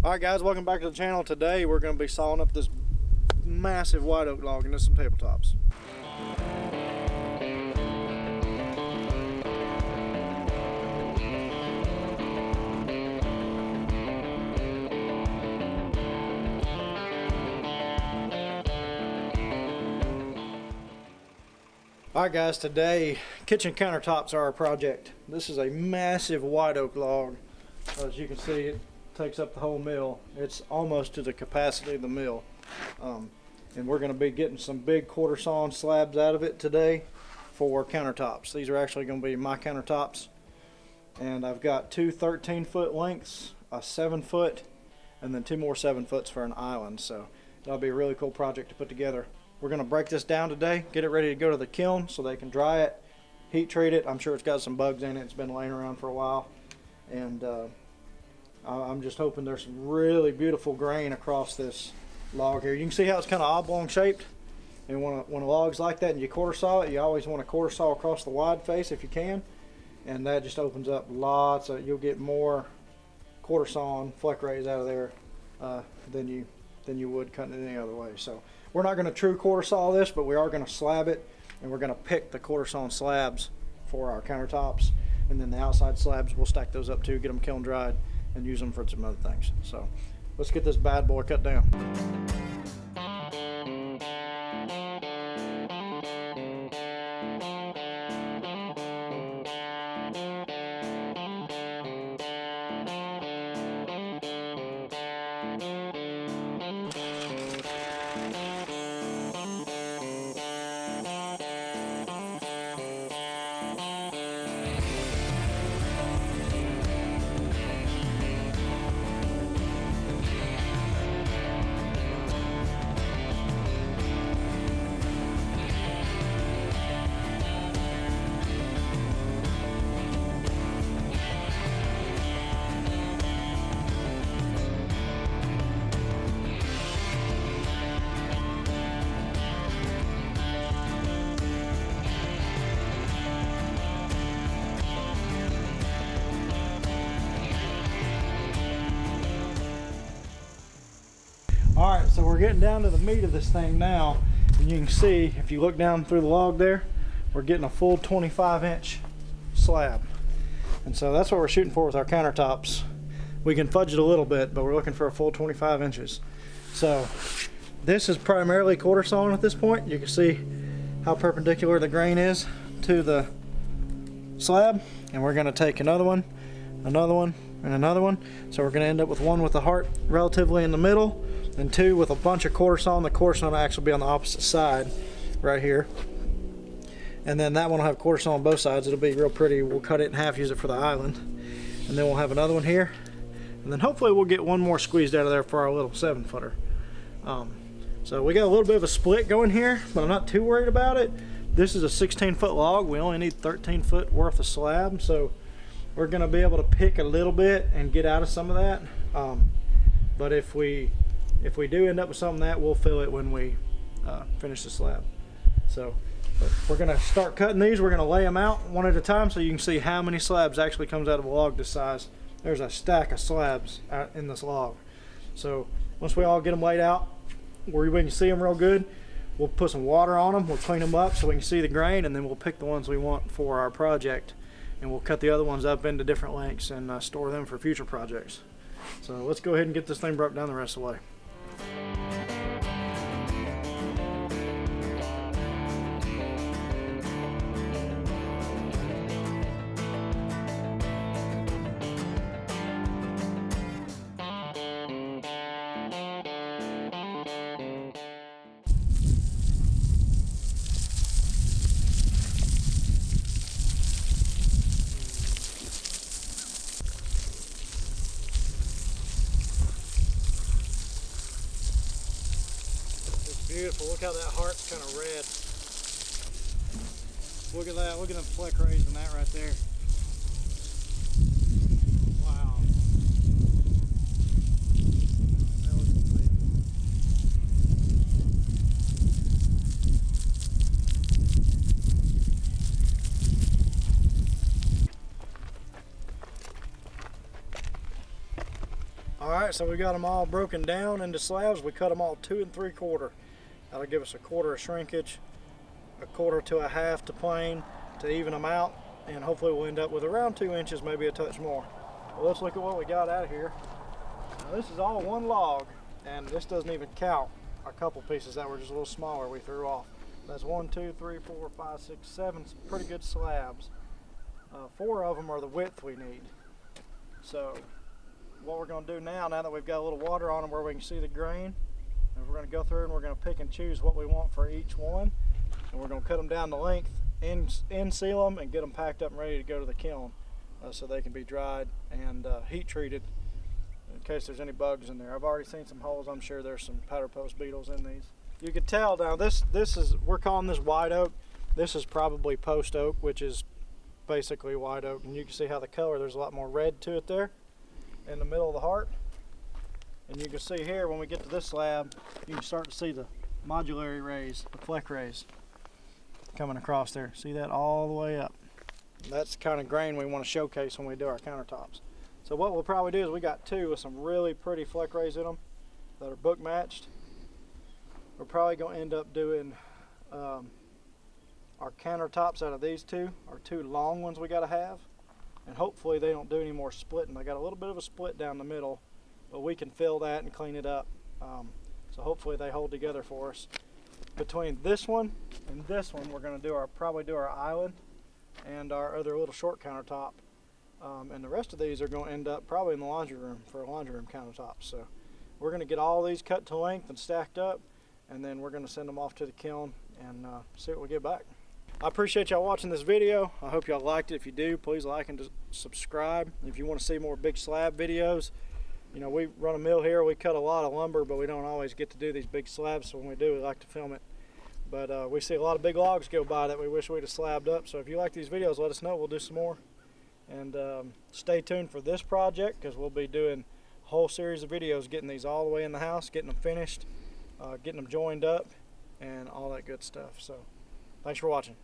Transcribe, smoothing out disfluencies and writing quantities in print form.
Alright guys, welcome back to the channel. Today we're going to be sawing up this massive white oak log into some tabletops. Alright guys, today kitchen countertops are our project. This is a massive white oak log. As you can see, it takes up the whole mill. It's almost to the capacity of the mill. And we're going to be getting some big quarter-sawn slabs out of it today for countertops. These are actually going to be my countertops. And I've got two 13-foot lengths, a 7-foot, and then two more 7-foots for an island. So that'll be a really cool project to put together. We're going to break this down today, get it ready to go to the kiln so they can dry it, heat treat it. I'm sure it's got some bugs in it. It's been laying around for a while. And I'm just hoping there's some really beautiful grain across this log here. You can see how it's kind of oblong shaped. And when a log's like that and you quarter saw it, you always want to quarter saw across the wide face if you can. And that just opens up lots of, you'll get more quarter sawn fleck rays out of there than you would cutting it any other way. So we're not going to true quarter saw this, but we are going to slab it, and we're going to pick the quarter sawn slabs for our countertops. And then the outside slabs, we'll stack those up too, get them kiln dried, and use them for some other things. So let's get this bad boy cut down. Alright, so we're getting down to the meat of this thing now, and you can see, if you look down through the log there, we're getting a full 25-inch slab. And so that's what we're shooting for with our countertops. We can fudge it a little bit, but we're looking for a full 25 inches. So this is primarily quarter sawn at this point. You can see how perpendicular the grain is to the slab, and we're going to take another one, and another one. So we're going to end up with one with the heart relatively in the middle, and two with a bunch of quarter sawn. The quarter sawn will actually be on the opposite side right here, and then that one will have quarter sawn on both sides. It'll be real pretty. We'll cut it in half, use it for the island, and then we'll have another one here, and then hopefully we'll get one more squeezed out of there for our little 7-footer. So we got a little bit of a split going here, but I'm not too worried about it. This is a 16-foot log. We only need 13 foot worth of slab, so we're going to be able to pick a little bit and get out of some of that. But if we do end up with some of that, we'll fill it when we finish the slab. So we're going to start cutting these. We're going to lay them out one at a time so you can see how many slabs actually comes out of a log this size. There's a stack of slabs out in this log. So once we all get them laid out where we can see them real good, we'll put some water on them. We'll clean them up so we can see the grain, and then we'll pick the ones we want for our project. And we'll cut the other ones up into different lengths and store them for future projects. So let's go ahead and get this thing broke down the rest of the way. Beautiful. Look how that heart's kind of red. Look at that. Look at them fleck rays in that right there. Wow. That was amazing. Alright, so we got them all broken down into slabs. We cut them all 2 3/4. That'll give us 1/4 of shrinkage, 1/4 to 1/2 to plane to even them out, and hopefully we'll end up with around 2 inches, maybe a touch more. Well, let's look at what we got out of here. Now, this is all one log, and this doesn't even count a couple pieces that were just a little smaller we threw off. That's 1, 2, 3, 4, 5, 6, 7 pretty good slabs. 4 of them are the width we need. So what we're going to do now that we've got a little water on them where we can see the grain, and we're going to go through and we're going to pick and choose what we want for each one, and we're going to cut them down to length, end seal them, and get them packed up and ready to go to the kiln so they can be dried and heat treated in case there's any bugs in there. I've already seen some holes. I'm sure there's some powder post beetles in these. You can tell now this is, we're calling this white oak. This is probably post oak, which is basically white oak, and you can see how the color, there's a lot more red to it there in the middle of the heart. And you can see here when we get to this slab, you can start to see the modulary rays, the fleck rays coming across there. See that all the way up? That's the kind of grain we want to showcase when we do our countertops. So what we'll probably do is we got 2 with some really pretty fleck rays in them that are book matched. We're probably going to end up doing our countertops out of these 2, our 2 long ones we got to have, and hopefully they don't do any more splitting. I got a little bit of a split down the middle, but we can fill that and clean it up. So hopefully they hold together for us. Between this one and this one, we're going to probably do our island and our other little short countertop, and the rest of these are going to end up probably in the laundry room for a laundry room countertop. So we're going to get all these cut to length and stacked up, and then we're going to send them off to the kiln and see what we get back. I appreciate y'all watching this video. I hope y'all liked it. If you do, please like and subscribe. If you want to see more big slab videos, you know, we run a mill here. We cut a lot of lumber, but we don't always get to do these big slabs, so when we do, we like to film it. But we see a lot of big logs go by that we wish we'd have slabbed up. So if you like these videos, let us know. We'll do some more. And stay tuned for this project, because we'll be doing a whole series of videos getting these all the way in the house, getting them finished, getting them joined up, and all that good stuff. So thanks for watching.